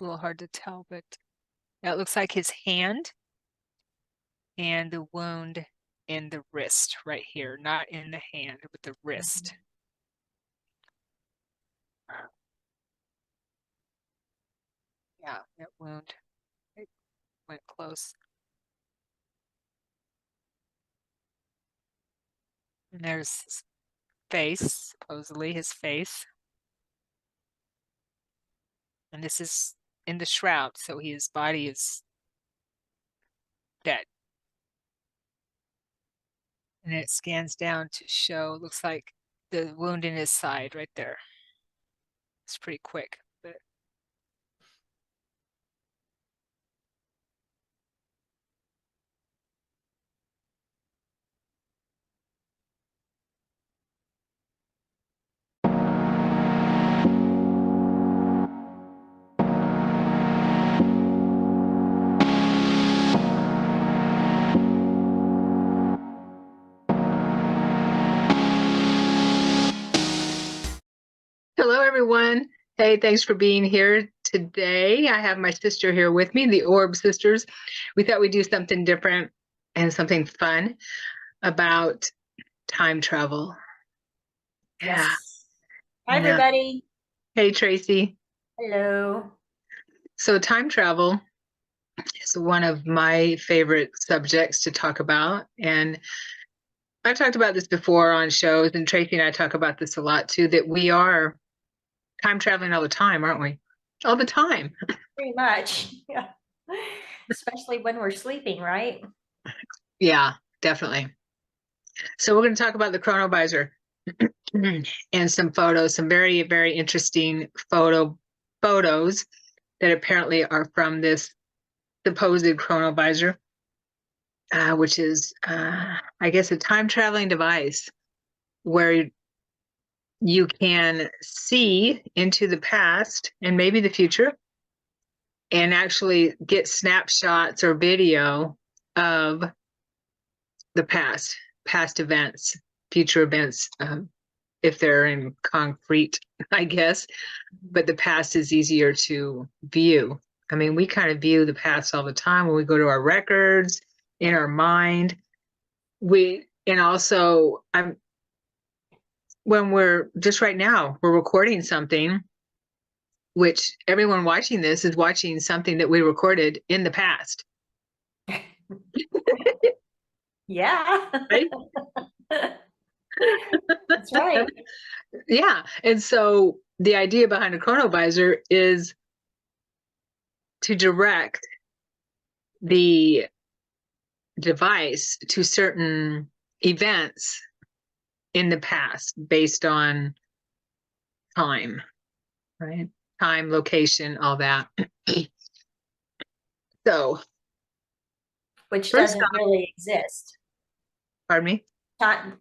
a little hard to tell, but it looks like his hand and the wound in the wrist right here, not in the hand, but the wrist. Yeah, that wound, it went close. And there's his face, supposedly his face. And this is in the shroud, so his body is dead. And it scans down to show, looks like the wound in his side right there. It's pretty quick, but hello, everyone. Hey, thanks for being here today. I have my sister here with me, the Orb Sisters. We thought we'd do something different and something fun about time travel. Yes. Yeah. Hi, everybody. Hey, Tracee. Hello. So time travel is one of my favorite subjects to talk about. And I've talked about this before on shows, and Tracee and I talk about this a lot too, that we are time traveling all the time, aren't we? All the time. Pretty much. Yeah. Especially when we're sleeping, right? Yeah, definitely. So we're going to talk about the Chronovisor and some photos, some very, very interesting photos that apparently are from this supposed Chronovisor, which is, I guess, a time traveling device where you can see into the past and maybe the future and actually get snapshots or video of the past events, future events, if they're in concrete, I guess. But the past is easier to view. I mean, we kind of view the past all the time when we go to our records, in our mind. And also, when we're just right now, we're recording something, which everyone watching this is watching something that we recorded in the past. Yeah. Right? That's right. Yeah. And so the idea behind a chronovisor is to direct the device to certain events in the past based on time, right? Time, location, all that. So, Which first doesn't off, really exist. pardon me?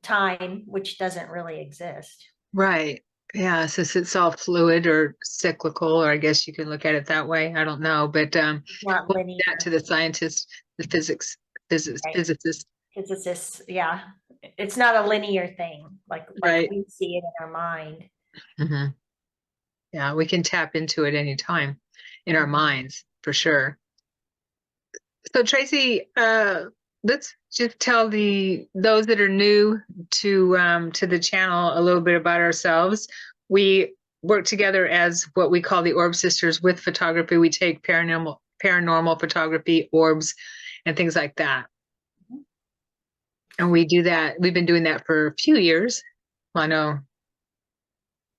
Time, which doesn't really exist. Right. Yeah, since it's all fluid or cyclical, or I guess you can look at it that way. I don't know, but Not we'll leave linear. that to the scientists, the Right. physicists. Physicists, yeah. It's not a linear thing like Right. we see it in our mind. Mm-hmm. Yeah, we can tap into it anytime in our minds, for sure. So Tracee, let's just tell those that are new to the channel a little bit about ourselves. We work together as what we call the Orb Sisters with photography. We take paranormal photography, orbs, and things like that. And we do that. We've been doing that for a few years. I know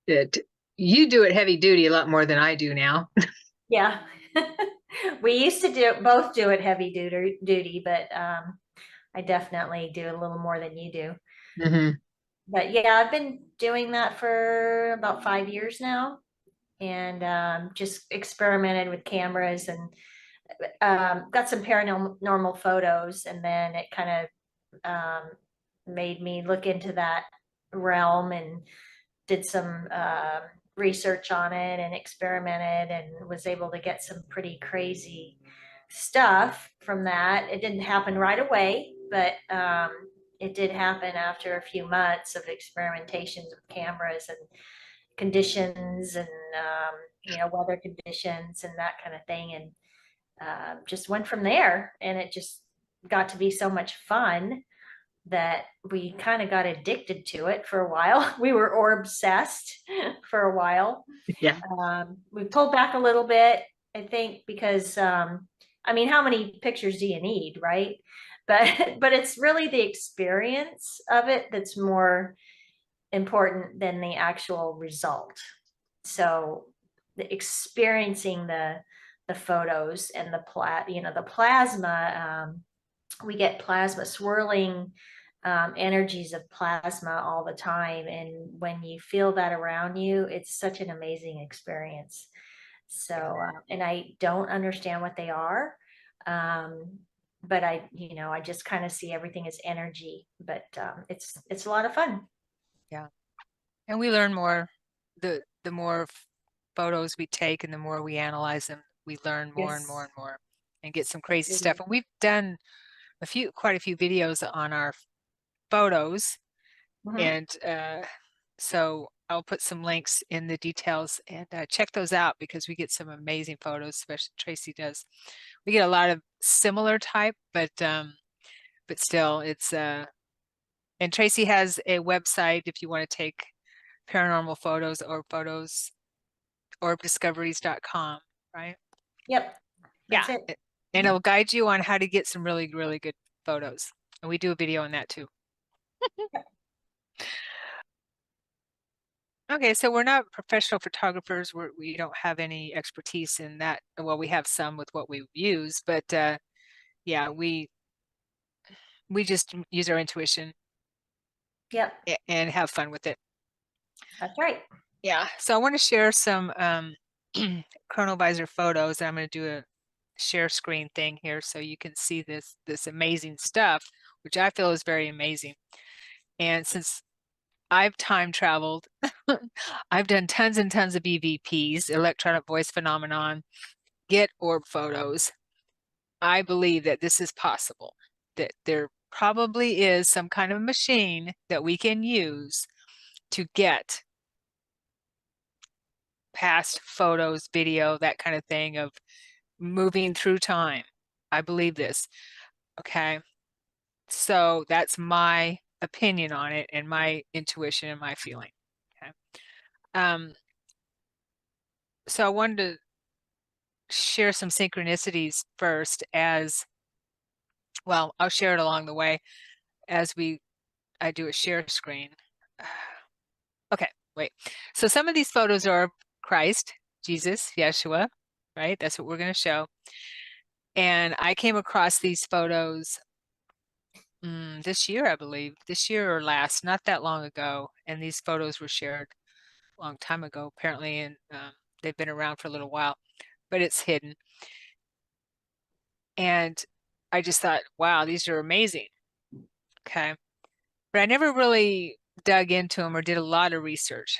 that you do it heavy duty a lot more than I do now. Yeah. We used to both do it heavy duty, but I definitely do a little more than you do. Mm-hmm. But yeah, I've been doing that for about 5 years now, and just experimented with cameras and got some paranormal photos, and then it kind of made me look into that realm and did some research on it and experimented and was able to get some pretty crazy stuff from that. It didn't happen right away, but it did happen after a few months of experimentations with cameras and conditions and weather conditions and that kind of thing. And just went from there. And it just got to be so much fun that we kind of got addicted to it for a while. We were orb obsessed for a while. Yeah. We pulled back a little bit, I think, because I mean, how many pictures do you need, right? But it's really the experience of it that's more important than the actual result. So experiencing the photos and the plasma, we get plasma swirling, energies of plasma all the time, and when you feel that around you, it's such an amazing experience. So and I don't understand what they are, but I just kind of see everything as energy, but it's a lot of fun. Yeah. And we learn more, the more photos we take and the more we analyze them, we learn more and more Yes. and more and get some crazy stuff. And we've done quite a few videos on our photos. Mhm. And so I'll put some links in the details and check those out because we get some amazing photos, especially Tracee does. We get a lot of similar type, but still it's and Tracee has a website if you want to take paranormal photos or photos, orbdiscoveries.com, right? Yep, Yeah. that's it. And it'll guide you on how to get some really, really good photos. And we do a video on that too. Okay, so we're not professional photographers. We don't have any expertise in that. Well, we have some with what we use, but yeah, we just use our intuition Yep, and have fun with it. that's right. Yeah, so I want to share some Chronovisor photos. I'm going to do a share screen thing here so you can see this amazing stuff, which I feel is very amazing. And since I've time traveled, I've done tons and tons of EVPs, electronic voice phenomenon, get orb photos. I believe that this is possible, that there probably is some kind of machine that we can use to get past photos, video, that kind of thing of moving through time. I believe this. Okay. So that's my opinion on it and my intuition and my feeling. Okay. So I wanted to share some synchronicities first as well. I'll share it along the way as I do a share screen. Okay, wait. So some of these photos are Christ, Jesus, Yeshua, right? That's what we're going to show. And I came across these photos this year, I believe, this year or last, not that long ago. And these photos were shared a long time ago, apparently, and they've been around for a little while, but it's hidden. And I just thought, wow, these are amazing. Okay. But I never really dug into them or did a lot of research.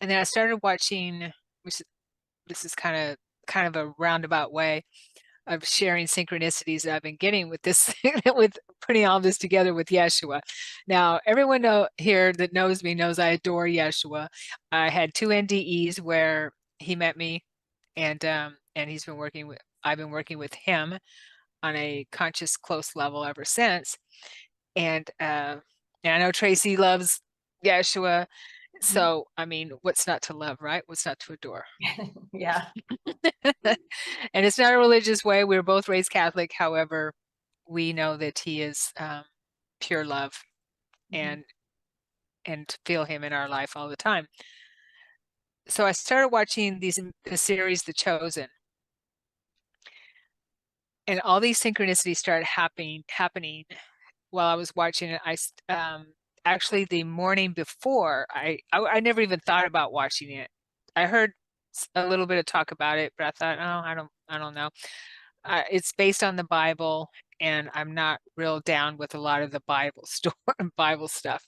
And then I started watching, which this is kind of a roundabout way of sharing synchronicities that I've been getting with this, with putting all this together with Yeshua. Now, everyone here that knows me knows I adore Yeshua. I had 2 NDEs where he met me, and I've been working with him on a conscious, close level ever since. And I know Tracee loves Yeshua. So, I mean, what's not to love, right? What's not to adore? Yeah. And it's not a religious way. We were both raised Catholic. However, we know that he is pure love and feel him in our life all the time. So I started watching the series The Chosen. And all these synchronicities started happening while I was watching it. Actually the morning before, I never even thought about watching it. I heard a little bit of talk about it, but I thought, oh, I don't know. It's based on the Bible, and I'm not real down with a lot of the Bible stuff.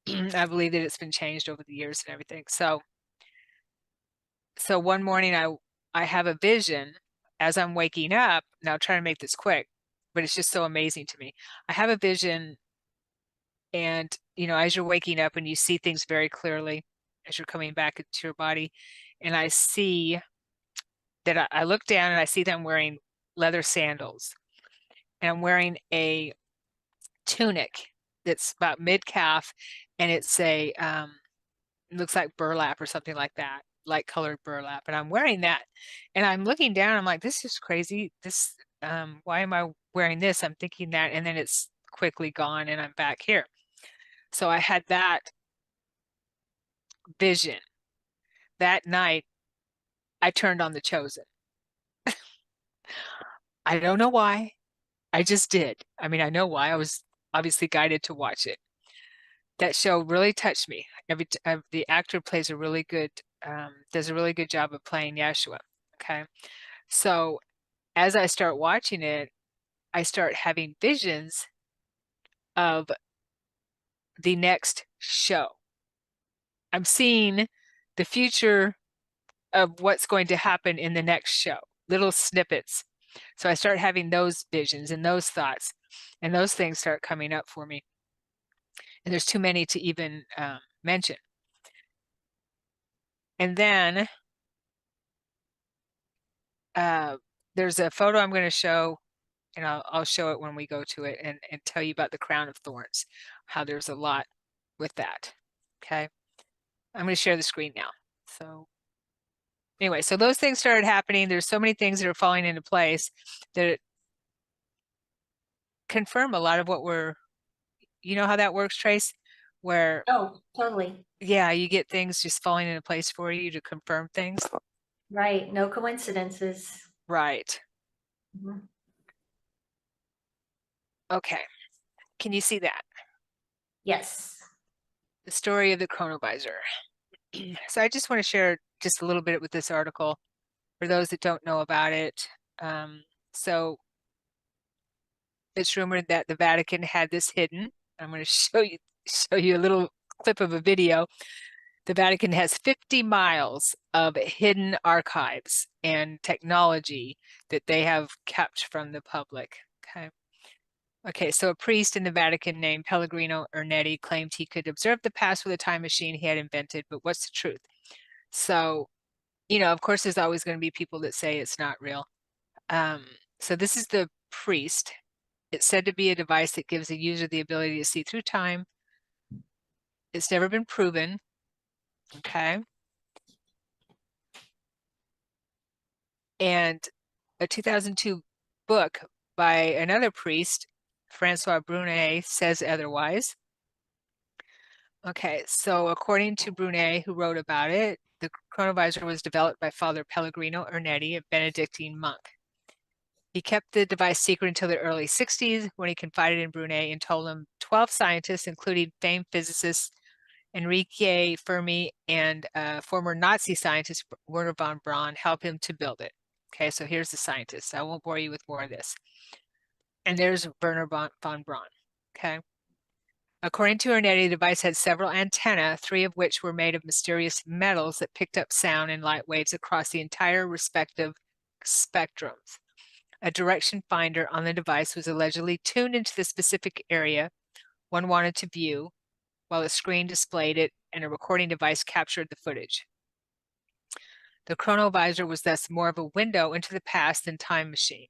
I believe that it's been changed over the years and everything. So one morning I have a vision as I'm waking up. Now I'll try to make this quick, but it's just so amazing to me. I have a vision, and as you're waking up and you see things very clearly as you're coming back into your body, and I see that I look down and I see that I'm wearing leather sandals, and I'm wearing a tunic that's about mid-calf, and it's a it looks like burlap or something like that, light colored burlap. And I'm wearing that. And I'm looking down, I'm like, this is crazy. Why am I wearing this? I'm thinking that, and then it's quickly gone and I'm back here. So I had that vision. That night, I turned on The Chosen. I don't know why. I just did. I mean, I know why. I was obviously guided to watch it. That show really touched me. The actor plays a really good, does a really good job of playing Yeshua. Okay. So as I start watching it, I start having visions of the next show. I'm seeing the future of what's going to happen in the next show, little snippets. So I start having those visions and those thoughts, and those things start coming up for me. And there's too many to even mention. And then there's a photo I'm going to show, and I'll show it when we go to it, and tell you about the crown of thorns, how there's a lot with that. Okay. I'm going to share the screen now. So anyway, so those things started happening. There's so many things that are falling into place that confirm a lot of what you know how that works, Trace? Where, Oh, totally. yeah, you get things just falling into place for you to confirm things. Right. No coincidences. Right. Mhm. Okay. Can you see that? Yes. The story of the Chronovisor. So I just want to share just a little bit with this article for those that don't know about it. So it's rumored that the Vatican had this hidden. I'm going to show you a little clip of a video. The Vatican has 50 miles of hidden archives and technology that they have kept from the public. Okay. Okay, so a priest in the Vatican named Pellegrino Ernetti claimed he could observe the past with a time machine he had invented, but what's the truth? So, you know, of course, there's always going to be people that say it's not real. So this is the priest. It's said to be a device that gives the user the ability to see through time. It's never been proven. Okay. And a 2002 book by another priest, Francois Brunet, says otherwise. Okay, so according to Brunet, who wrote about it, the Chronovisor was developed by Father Pellegrino Ernetti, a Benedictine monk. He kept the device secret until the early 60s when he confided in Brunet and told him 12 scientists, including famed physicists Enrique Fermi and former Nazi scientist Werner von Braun, helped him to build it. Okay, so here's the scientists. I won't bore you with more of this. And there's Werner von Braun. Okay. According to Ernetti, the device had several antennae, 3 of which were made of mysterious metals that picked up sound and light waves across the entire respective spectrums. A direction finder on the device was allegedly tuned into the specific area one wanted to view, while a screen displayed it and a recording device captured the footage. The Chronovisor was thus more of a window into the past than time machine.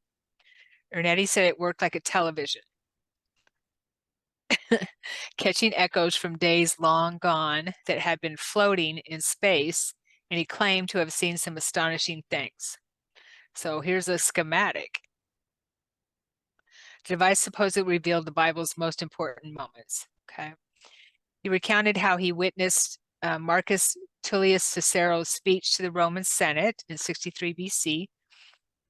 Ernetti said it worked like a television, catching echoes from days long gone that had been floating in space, and he claimed to have seen some astonishing things. So here's a schematic. The device supposedly revealed the Bible's most important moments. Okay. He recounted how he witnessed Marcus Tullius Cicero's speech to the Roman Senate in 63 BC,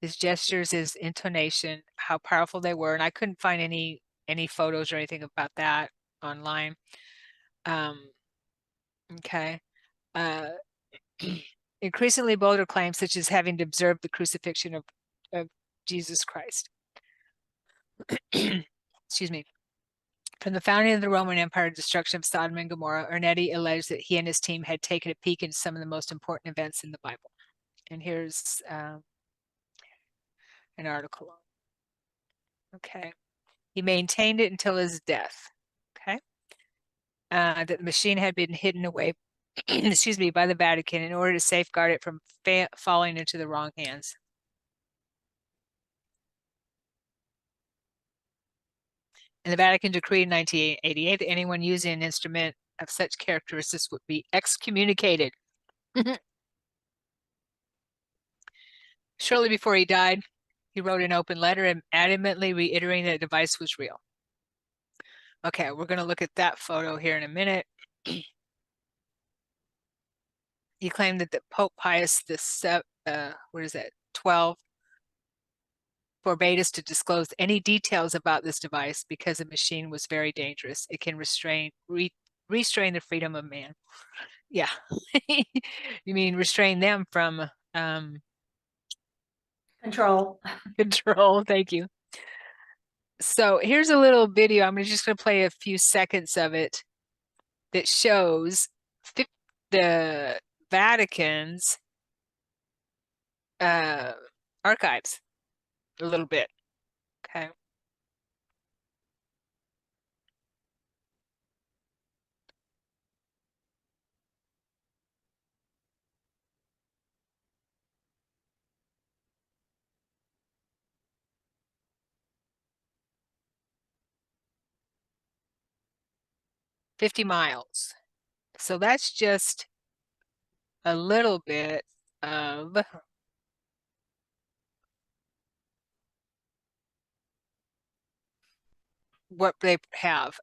his gestures, his intonation, how powerful they were. And I couldn't find any photos or anything about that online. Okay. Increasingly bolder claims, such as having observed the crucifixion of Jesus Christ. Excuse me. From the founding of the Roman Empire to destruction of Sodom and Gomorrah, Ernetti alleged that he and his team had taken a peek into some of the most important events in the Bible. And here's an article. Okay. He maintained it until his death. Okay. That the machine had been hidden away excuse me, by the Vatican in order to safeguard it from falling into the wrong hands. And the Vatican decreed in 1988 that anyone using an instrument of such characteristics would be excommunicated. Shortly before he died, he wrote an open letter and adamantly reiterating that the device was real. Okay, we're going to look at that photo here in a minute. He claimed that the Pope Pius the 12 forbade us to disclose any details about this device because the machine was very dangerous. It can restrain the freedom of man. Yeah. You mean restrain them from Control. control. Thank you. So here's a little video. I'm just going to play a few seconds of it that shows the Vatican's archives a little bit. Okay. "50 miles." So that's just a little bit of what they have.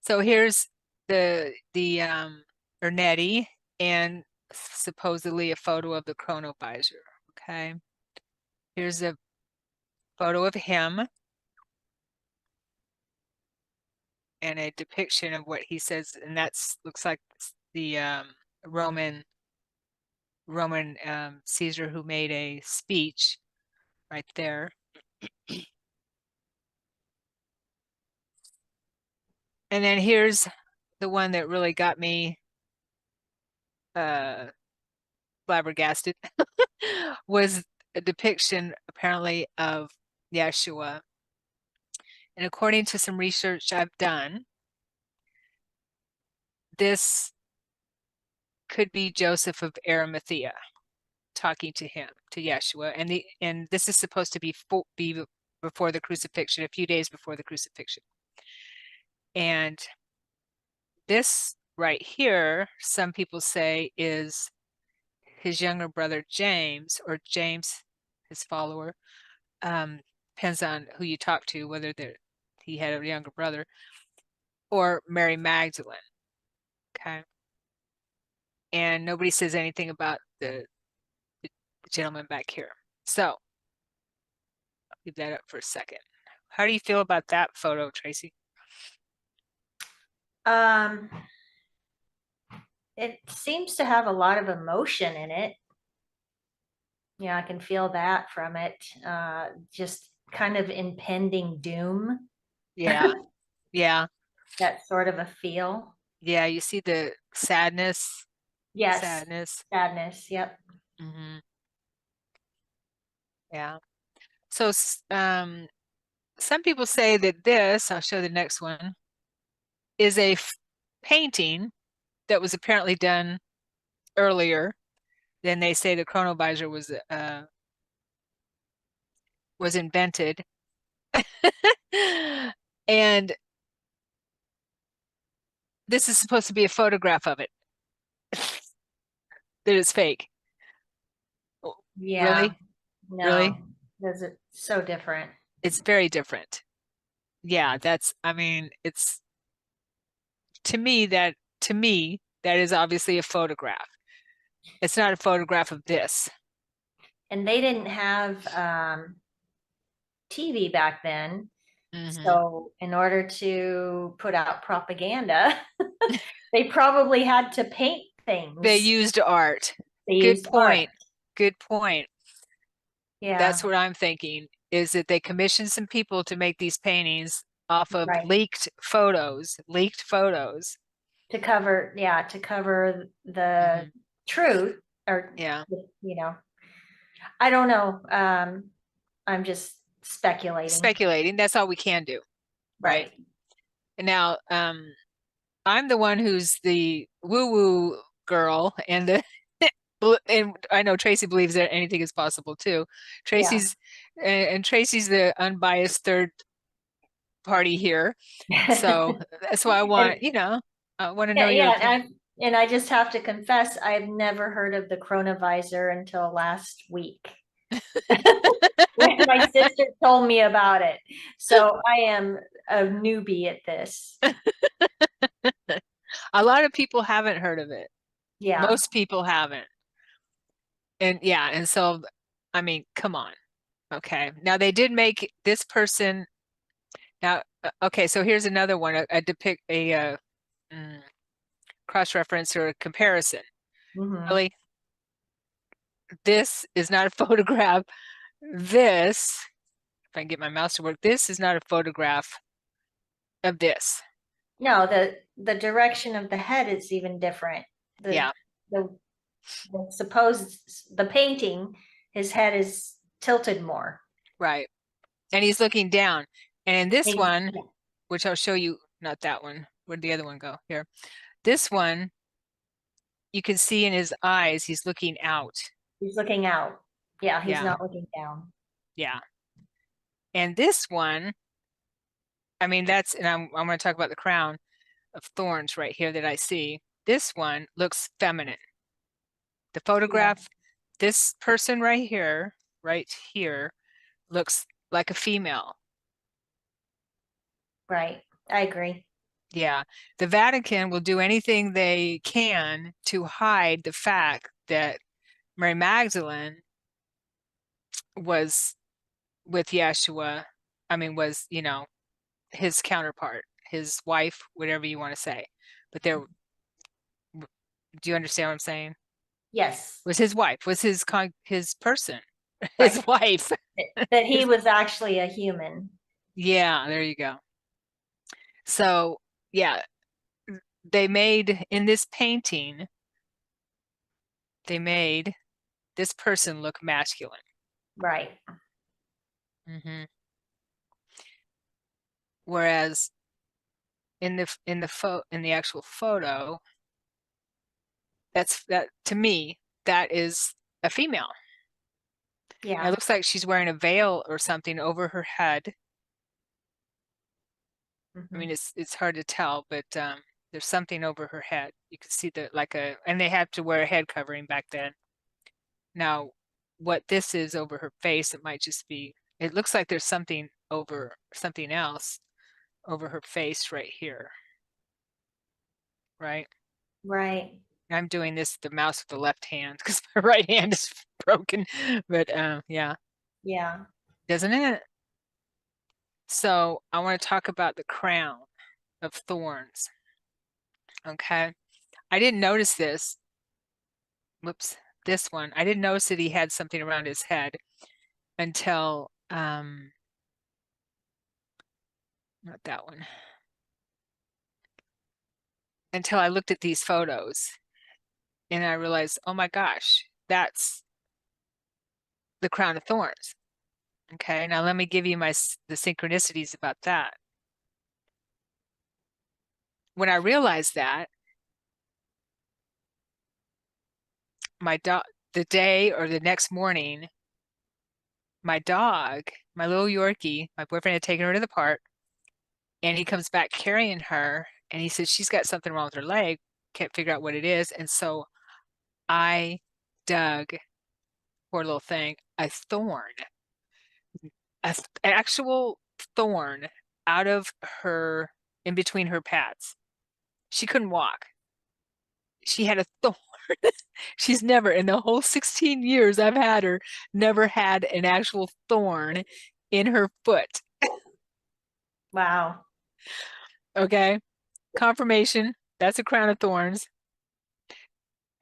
So here's the Ernetti and supposedly a photo of the Chronovisor. Okay. Here's a photo of him and a depiction of what he says, and that's looks like the Roman Caesar who made a speech right there. And then here's the one that really got me flabbergasted was a depiction apparently of Yeshua. And according to some research I've done, this could be Joseph of Arimathea talking to him, to Yeshua, and this is supposed to be before the crucifixion, a few days before the crucifixion. And this right here, some people say is his younger brother James, or James, his follower. Depends on who you talk to, whether he had a younger brother, or Mary Magdalene. Okay. And nobody says anything about the gentleman back here. So I'll leave that up for a second. How do you feel about that photo, Tracee? It seems to have a lot of emotion in it. Yeah, I can feel that from it. Just kind of impending doom. Yeah. Yeah. That sort of a feel. Yeah. You see the sadness. Yes. Sadness. Sadness. Yep. Mm-hmm. Yeah. So some people say that this, I'll show the next one, is a painting that was apparently done earlier. Then they say the chronovisor was invented. And this is supposed to be a photograph of it. That is fake. Yeah. Really? No. Really? Is it so different? It's very different. Yeah, I mean, it's to me that is obviously a photograph. It's not a photograph of this. And they didn't have TV back then. Mm-hmm. So in order to put out propaganda, they probably had to paint things. They used art. Good point. Good point. Yeah. That's what I'm thinking, is that they commissioned some people to make these paintings off of leaked photos. To cover the truth, or I don't know. I'm just speculating. That's all we can do. Right. And now I'm the one who's the woo-woo girl, and the and I know Tracee believes that anything is possible too. Yeah. Tracee's the unbiased third party here. So that's why I want, And I want to know yeah, your yeah, opinion. and I just have to confess, I've never heard of the Chronovisor until last week when my sister told me about it. So I am a newbie at this. A lot of people haven't heard of it. Yeah. Most people haven't. And yeah, and so I mean, come on. Okay. Now they did make this person now okay, so here's another one, a depict a mm, cross-reference or a comparison. Hmm. Really, this is not a photograph. This, if I can get my mouse to work, this is not a photograph of this. No, the direction of the head is even different. The Yeah, the the painting, his head is tilted more. right. And he's looking down. And in this one, Yeah, which I'll show you, not that one. Where'd the other one go? Here. This one, you can see in his eyes, he's looking out. he's looking out. Yeah, he's Yeah, not looking down. yeah. And this one, I mean, and I'm going to talk about the crown of thorns right here that I see. This one looks feminine. The Yeah, photograph, this person right here, looks like a female. right. I agree. Yeah. The Vatican will do anything they can to hide the fact that Mary Magdalene was with Yeshua. I mean, was, his counterpart, his wife, whatever you want to say. But do you understand what I'm saying? Yes, Was his wife, was his person, right. his wife. That he His, was actually a human. yeah, there you go. So, yeah, they made in this painting, they made this person look masculine. Right. Hmm. Whereas in the actual photo, that to me, that is a female. And it Yeah. looks like she's wearing a veil or something over her head. I Hmm. mean, it's hard to tell, but there's something over her head. You can see and they had to wear a head covering back then. Now, what this is over her face, it might just be, it looks like there's something else over her face right here, right? Right. I'm doing the mouse with the left hand because my right hand is broken, but yeah, Yeah. doesn't it? So I want to talk about the crown of thorns. Okay. I didn't notice this. Whoops, this one. I didn't notice that he had something around his head until not that one. Until I looked at these photos and I realized, oh my gosh, that's the crown of thorns. Okay, now let me give you the synchronicities about that. When I realized that, my dog, the day or the next morning, my dog, my little Yorkie, my boyfriend had taken her to the park, and he comes back carrying her, and he says she's got something wrong with her leg, can't figure out what it is, and so I dug, poor little thing, a thorn, an actual thorn out of her, in between her pads. She couldn't walk. She had a thorn. She's never, in the whole 16 years I've had her, never had an actual thorn in her foot. Wow. Okay. Confirmation. That's a crown of thorns.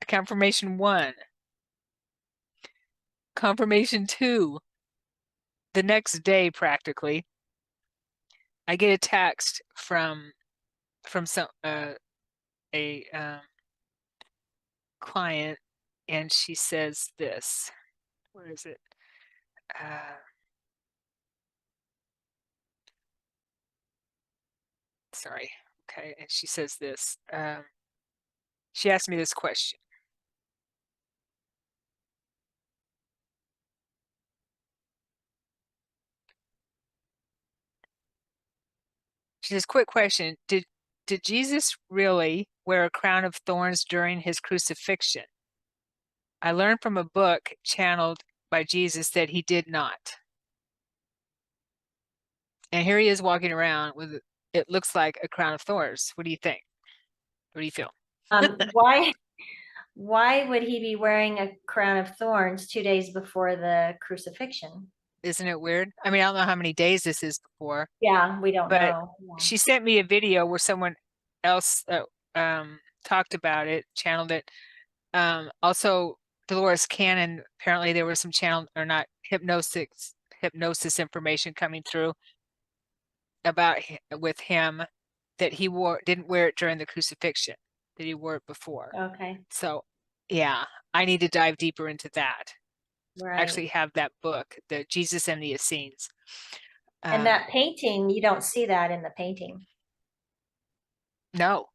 Confirmation one. Confirmation two. The next day, practically, I get a text from some a client, and she says this. Where is it? Uh, sorry. Okay, and she says this. She asked me this question. She says, quick question. Did Jesus really wear a crown of thorns during his crucifixion? I learned from a book channeled by Jesus that he did not. And here he is walking around with, it looks like a crown of thorns. What do you think? What do you feel? Why would he be wearing a crown of thorns 2 days before the crucifixion? Isn't it weird? I mean, I don't know how many days this is before, Yeah, we don't but know. Yeah. she sent me a video where someone else talked about it, channeled it. Also, Dolores Cannon, apparently there was some channel or not hypnosis information coming through about with him that he didn't wear it during the crucifixion, that he wore it before. Okay, So yeah, I need to dive deeper into that. I right. actually have that book, the Jesus and the Essenes. And that painting, you don't see that in the painting. No,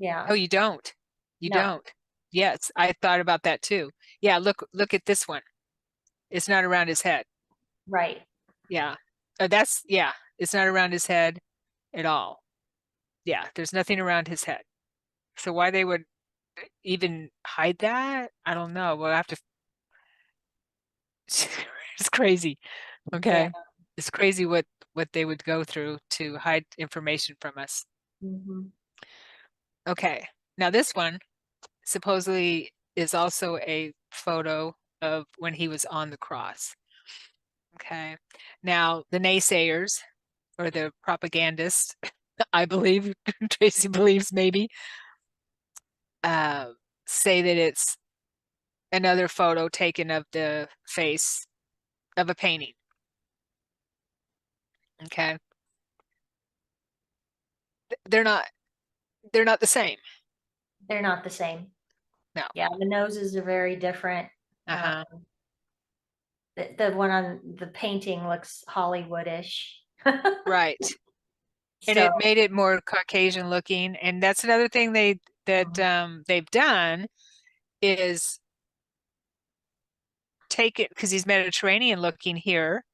Yeah. no, you don't. You No. don't. Yes, I thought about that too. Yeah, look at this one. It's not around his head. Right. Yeah. Yeah, it's not around his head at all. Yeah, there's nothing around his head. So why they would even hide that? I don't know. We'll have to it's crazy. Okay. Yeah. It's crazy what they would go through to hide information from us. Mm-hmm. Okay. Now this one supposedly is also a photo of when he was on the cross. Okay. Now the naysayers or the propagandists, I believe, Tracee believes maybe, say that it's another photo taken of the face of a painting. Okay. They're not the same. They're not the same. No. Yeah, the noses are very different. Uh-huh. The one on the painting looks Hollywoodish. Right. And So, it made it more Caucasian looking. And that's another thing they've done is take it because he's Mediterranean looking here.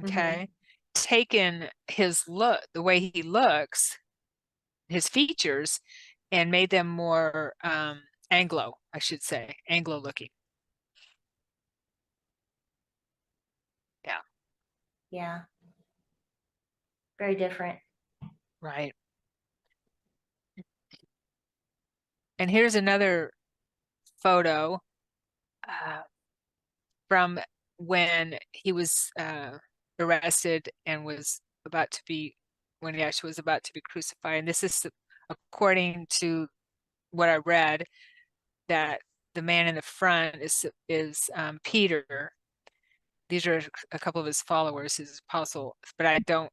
Okay. Taken his look, the way he looks, his features, and made them more Anglo, I should say, Anglo looking. Yeah. yeah, very different. Right. And here's another photo from when he was arrested and was about to be, when he actually was about to be crucified. And this is according to what I read, that the man in the front is Peter. These are a couple of his followers, his apostles, but I don't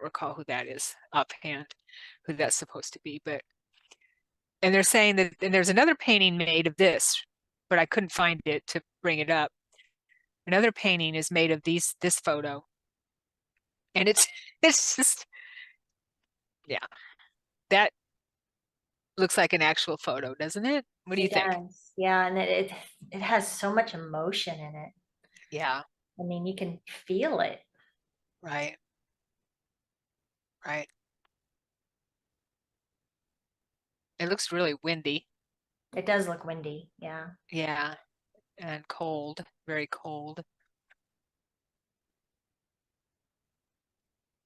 recall who that is offhand, who that's supposed to be. But and they're saying that, and there's another painting made of this, but I couldn't find it to bring it up. Another painting is made of this photo, and it's it's just, yeah, that looks like an actual photo, doesn't it? What do you It think? does. Yeah, and it has so much emotion in it. Yeah, I mean, you can feel it. right, right. It looks really windy. It does look windy. Yeah. Yeah, and cold, very cold.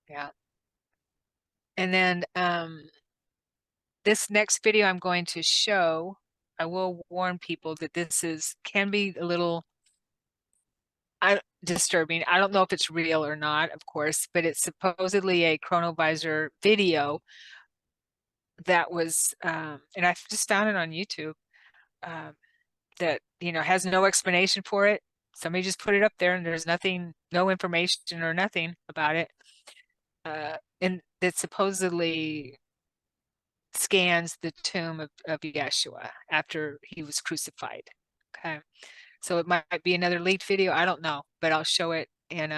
Yeah. And then this next video I'm going to show, I will warn people that can be a little disturbing. I don't know if it's real or not, of course, but it's supposedly a Chronovisor video that was, and I just found it on YouTube, that, has no explanation for it. Somebody just put it up there and there's nothing, no information or nothing about it. And that supposedly scans the tomb of Yeshua after he was crucified. Okay. So it might be another leaked video. I don't know, but I'll show it. And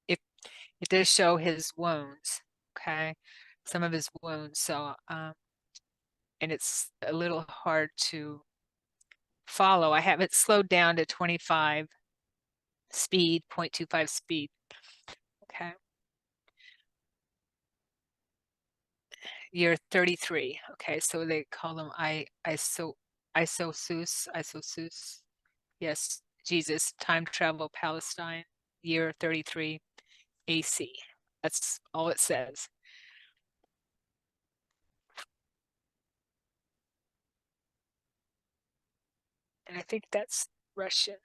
it does show his wounds. Okay. Some of his wounds. So and it's a little hard to follow. I have it slowed down to 25 speed, 0.25 speed. Okay. Year 33. Okay, so they call them isosus. Yes, Jesus, time travel, Palestine, year 33 AC. That's all it says. And I think that's Russian.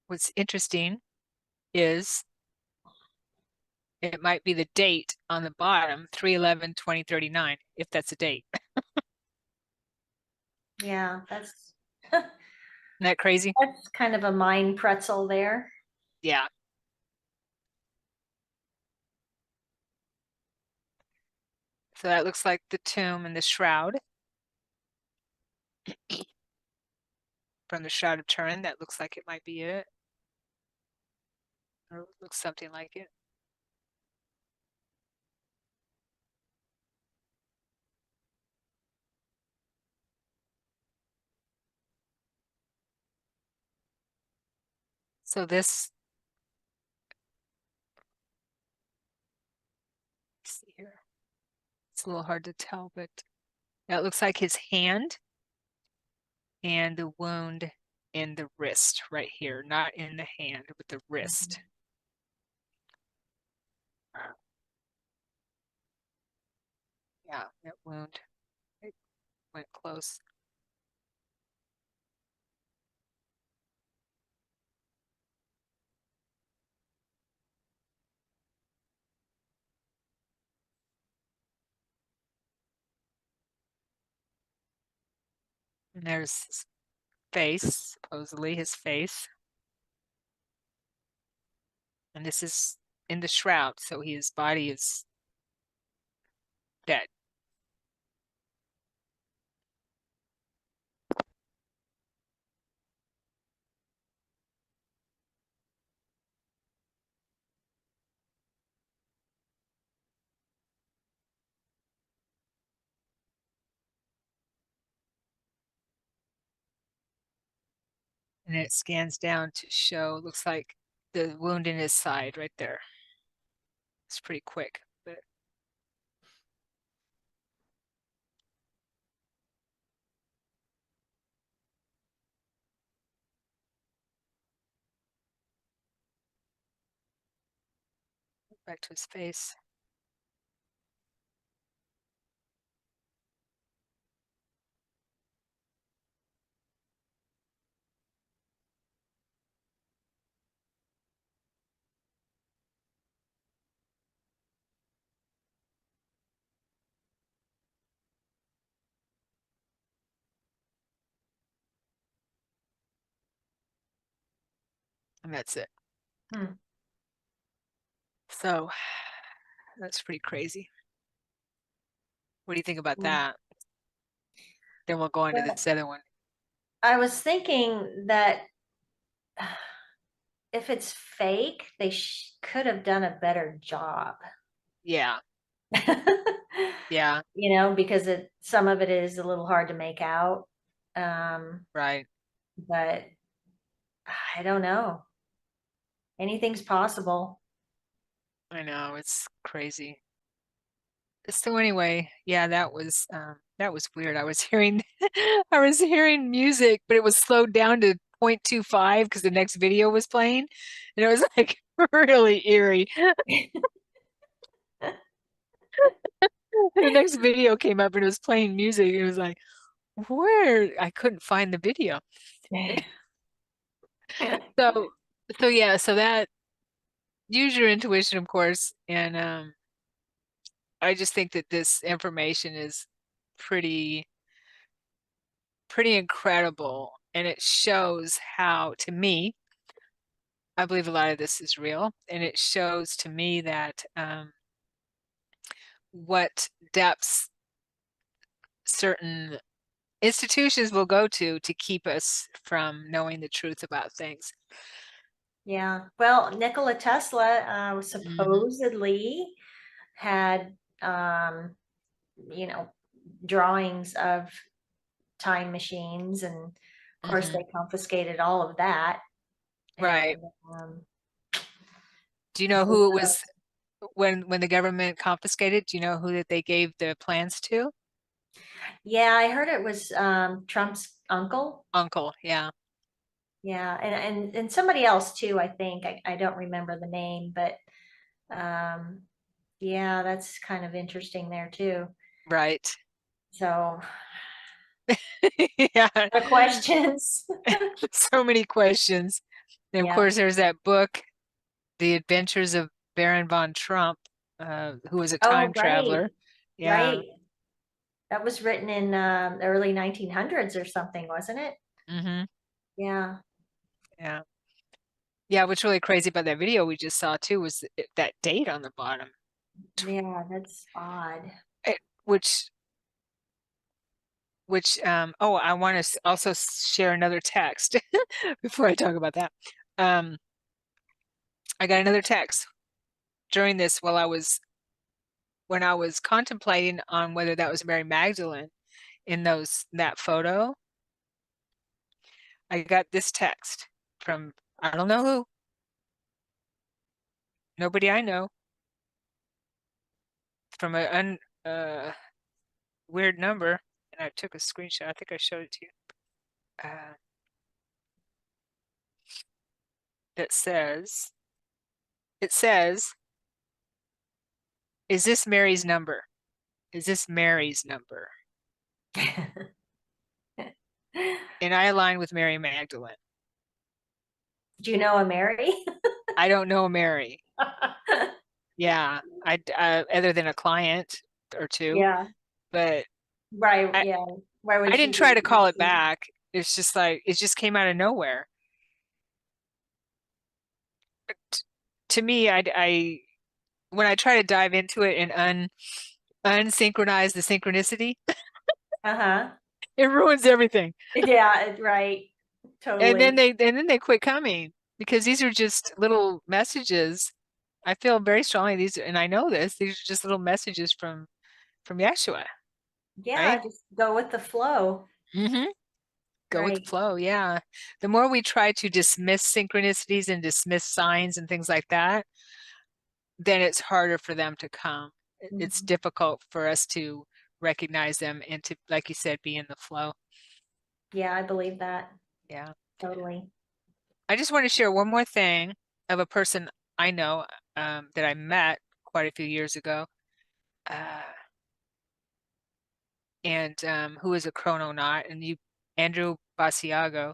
What's interesting is it might be the date on the bottom, 3/11/2039, if that's a date. Yeah, that's Isn't that crazy? that's kind of a mind pretzel there. Yeah. So that looks like the tomb and the shroud. From the Shroud of Turin, that looks like it might be it. Or it looks something like it. So this, let's see here. It's a little hard to tell, but that looks like his hand and the wound in the wrist right here, not in the hand, but the wrist. Yeah, that wound, it went close. And there's his face, supposedly his face. And this is in the shroud, so his body is dead. And it scans down to show, looks like the wound in his side right there. It's pretty quick, but back to his face. And that's it. Hmm. So that's pretty crazy. What do you think about Hmm. that? Then we'll go on to Well, this other one. I was thinking that if it's fake, they could have done a better job. Yeah, yeah, You know, because some of it is a little hard to make out. right. But I don't know. Anything's possible. I know, it's crazy. So anyway, yeah, that was weird. I was hearing I was hearing music, but it was slowed down to 0.25 because the next video was playing. And it was like really eerie. The next video came up and it was playing music. It was like, where? I couldn't find the video. So so yeah, so that use your intuition, of course, and I just think that this information is pretty pretty incredible, and it shows how, to me, I believe a lot of this is real, and it shows to me that what depths certain institutions will go to keep us from knowing the truth about things. Yeah. Well, Nikola Tesla Mm-hmm. supposedly had, drawings of time machines, and of course Mm-hmm. they confiscated all of that. Right. And Do you know who it was when the government confiscated? Do you know who that they gave the plans to? yeah, I heard it was Trump's uncle. Uncle, yeah. Yeah, and somebody else too, I think. I don't remember the name, but yeah, that's kind of interesting there too. Right. So, Yeah. the questions. So many questions. And of Yeah. course, there's that book, The Adventures of Baron von Trump, who was a Oh, time right, traveler. Yeah. right. That was written in the early 1900s or something, wasn't it? Mm-hmm. Yeah. Yeah. Yeah, what's really crazy about that video we just saw too was that date on the bottom, Yeah, that's odd. It- which oh, I want to also share another text before I talk about that. I got another text during this when I was contemplating on whether that was Mary Magdalene in that photo. I got this text from I don't know who, nobody I know, from a weird number, and I took a screenshot. I think I showed it to you. That says, it says, "Is this Mary's number? Is this Mary's number?" And I align with Mary Magdalene. Do you know a Mary? I don't know Mary. Yeah, other than a client or two, Yeah, but right. I Yeah. Why would I she didn't try be to call it missing? back. It's just like it just came out of nowhere. T- To me, I when I try to dive into it and unsynchronize the synchronicity, Uh-huh. it ruins everything. Yeah, right. Totally. And then they quit coming because these are just little messages. I feel very strongly and I know this, these are just little messages from Yeshua, Yeah, right? just go with the flow. Mm-hmm. Go with the Right. flow, yeah. The more we try to dismiss synchronicities and dismiss signs and things like that, then it's harder for them to come. It's Mhm. difficult for us to recognize them and to, like you said, be in the flow. Yeah, I believe that. Yeah. Totally. I just want to share one more thing of a person I know that I met quite a few years ago, uh, and who is a chrononaut, and Andrew Basiago,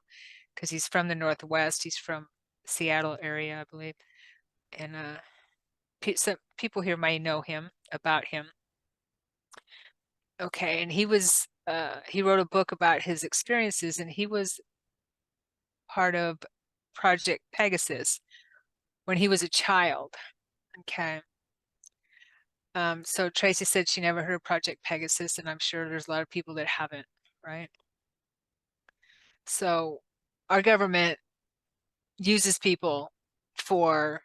because he's from the Northwest. He's from Seattle area, I believe, and some people here might know him about him. Okay, and he wrote a book about his experiences, and he was part of Project Pegasus when he was a child. Okay. So Tracee said she never heard of Project Pegasus, and I'm sure there's a lot of people that haven't, right? So our government uses people for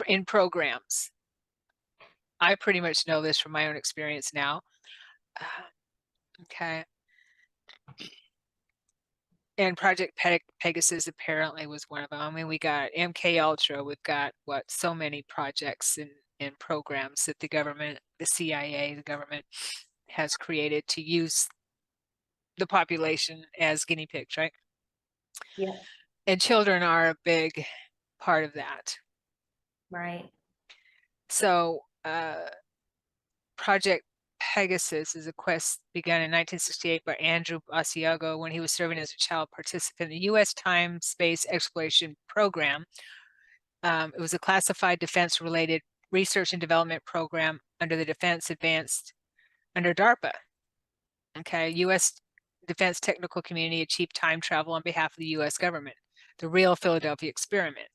in programs. I pretty much know this from my own experience now. Okay. And Project Pegasus apparently was one of them. I mean, we got MK Ultra. We've got so many projects and programs that the government, the CIA, the government has created to use the population as guinea pigs, right? Yeah, And children are a big part of that. right. So, Project Pegasus is a quest begun in 1968 by Andrew Basiago when he was serving as a child participant in the U.S. Time-Space Exploration Program. It was a classified defense-related research and development program under the Defense Advanced under DARPA. Okay, U.S. Defense technical community achieved time travel on behalf of the U.S. government. The real Philadelphia experiment.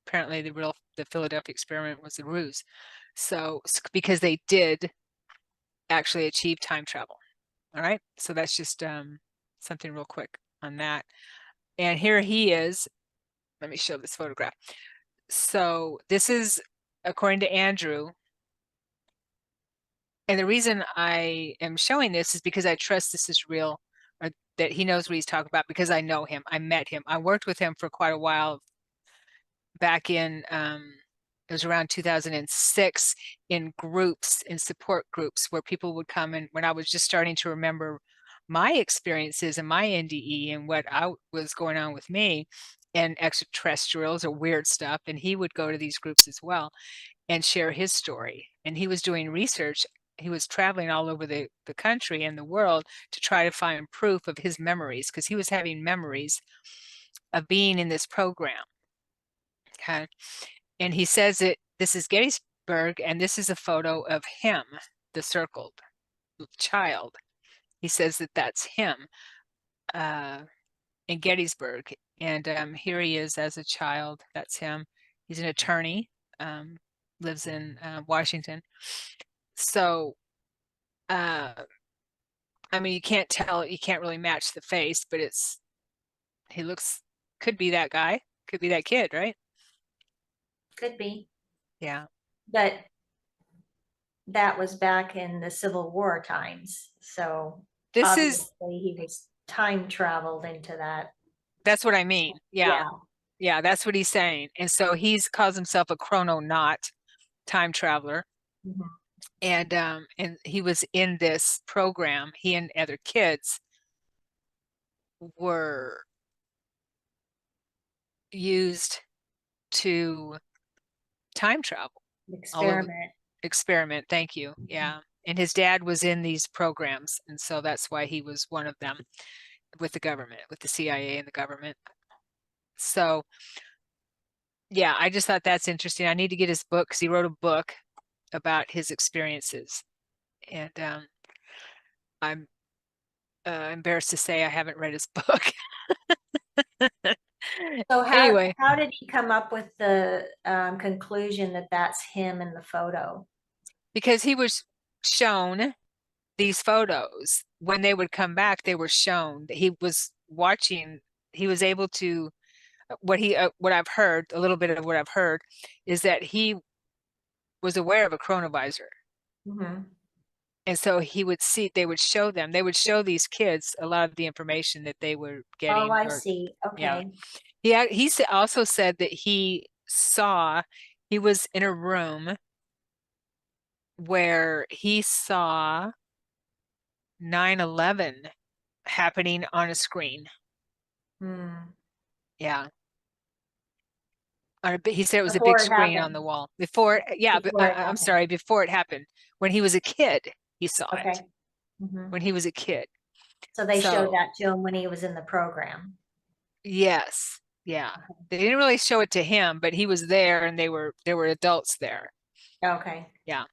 Apparently, the Philadelphia experiment was a ruse. So, because they did actually achieve time travel. All right. So that's just something real quick on that. And here he is. Let me show this photograph. So this is according to Andrew. And the reason I am showing this is because I trust this is real, or that he knows what he's talking about, because I know him. I met him. I worked with him for quite a while back in it was around 2006 in groups, in support groups, where people would come, and when I was just starting to remember my experiences and my NDE and what was going on with me and extraterrestrials or weird stuff, and he would go to these groups as well and share his story. And he was doing research. He was traveling all over the country and the world to try to find proof of his memories, because he was having memories of being in this program. Okay. And he says that this is Gettysburg, and this is a photo of him, the circled child. He says that that's him in Gettysburg. And here he is as a child. That's him. He's an attorney, lives in Washington. So, I mean, you can't tell, you can't really match the face, but he looks, could be that guy, could be that kid, right? Could be, Yeah. but that was back in the Civil War times. So This is, obviously he was time traveled into that. that's what I mean. Yeah. Yeah, that's what he's saying. And so he's calls himself a chrononaut, time traveler. Mhm. And he was in this program. He and other kids were used to time travel. Experiment. Experiment, thank you. Yeah. And his dad was in these programs, and so that's why he was one of them with the government, with the CIA and the government. So yeah, I just thought that's interesting. I need to get his book, because he wrote a book about his experiences. And I'm embarrassed to say I haven't read his book. So Anyway, how did he come up with the conclusion that that's him in the photo? because he was shown these photos. When they would come back, they were shown that he was watching, he was able to, what I've heard, a little bit of what I've heard, is that he was aware of a chronovisor. Mhm. And so he would see, they would show them, they would show these kids a lot of the information that they were getting. Oh, I Or, see. yeah. Okay. He also said that he was in a room where he saw 9/11 happening on a screen. Hmm. Yeah. He said it was a big Before it screen on happened. the wall. Before, yeah, but Before it I'm happened. sorry, before it happened. When he was a kid, he saw Okay. it. Mhm. When he was a kid. So they showed So, that to him when he was in the program. yes. Yeah. They didn't really show it to him, but he was there, and there were adults there. Okay. Yeah.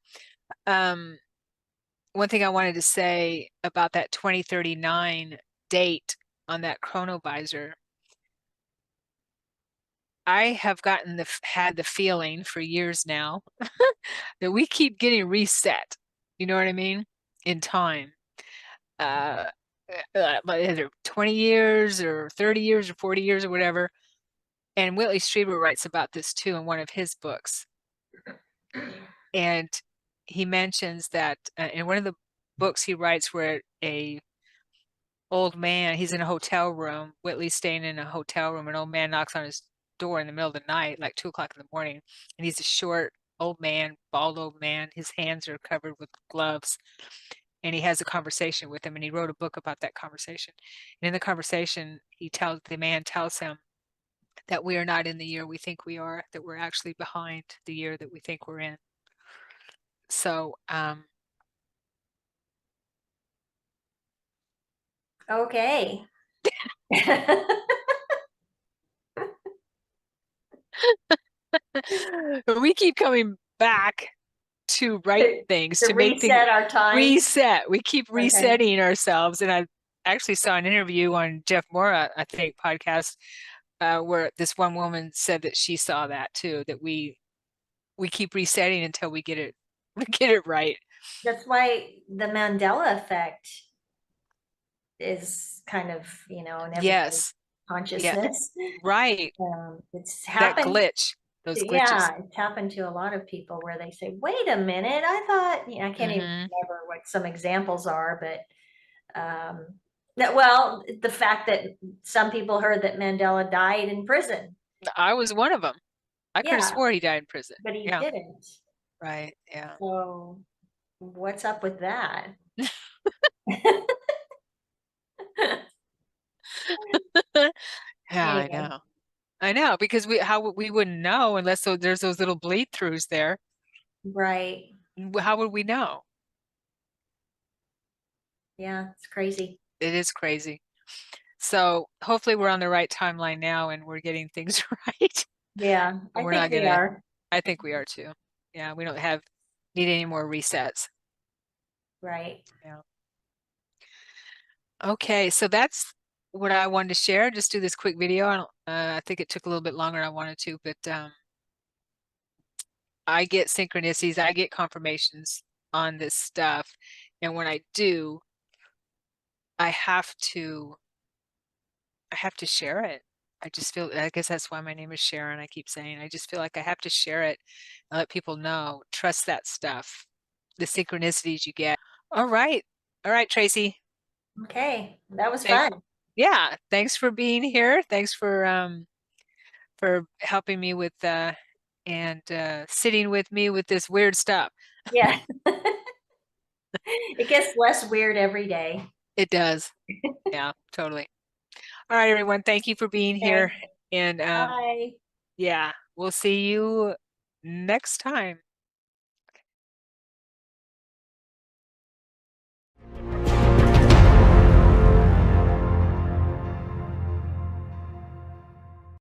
One thing I wanted to say about that 2039 date on that chronovisor, I have had the feeling for years now that we keep getting reset. You know what I mean? In time. Either 20 years or 30 years or 40 years or whatever. And Whitley Strieber writes about this too in one of his books. And he mentions that in one of the books he writes, where a old man, he's in a hotel room, Whitley's staying in a hotel room, an old man knocks on his door in the middle of the night, like 2 o'clock in the morning, and he's a short old man, bald old man. His hands are covered with gloves, and he has a conversation with him, and he wrote a book about that conversation. And in the conversation, the man tells him that we are not in the year we think we are, that we're actually behind the year that we think we're in. So, Okay. we keep coming back to write things, To to make things reset our time. reset. We keep Okay. resetting ourselves. And I actually saw an interview on Jeff Mora, I think, podcast, where this one woman said that she saw that too, that we we keep resetting until we get it get it right. That's why the Mandela effect is kind of, in everybody's Yes. Yeah. consciousness. Right. It's That happened. glitch. Those glitches. Yeah, it's happened to a lot of people where they say, wait a minute, I thought, I can't even remember what some examples are, but well, the fact that some people heard that Mandela died in prison. I was one of them. I could have Yeah, swore he died in prison. but he Yeah. didn't. Right. Yeah. So what's up with that? Yeah, I Anyway, know. I know, because we wouldn't know unless there's those little bleed throughs there. right. How would we know? Yeah, it's crazy. It is crazy. So hopefully we're on the right timeline now and we're getting things right. Yeah, And I we're think not we gonna, are. I think we are too. Yeah, we don't need any more resets. Right. Yeah. Okay, so that's what I wanted to share. Just do this quick video. I think it took a little bit longer than I wanted to, but I get synchronicities, I get confirmations on this stuff. And when I do, I have to share it. I guess that's why my name is Sharon. I keep saying, I just feel like I have to share it and let people know, trust that stuff, the synchronicities you get. All right. All right, Tracee. Okay, that was Thank, fun. yeah, thanks for being here. Thanks for helping me with and sitting with me with this weird stuff. Yeah. It gets less weird every day. It does. Yeah, totally. All right, everyone. Thank you for being here. Okay. And Bye. yeah, we'll see you next time.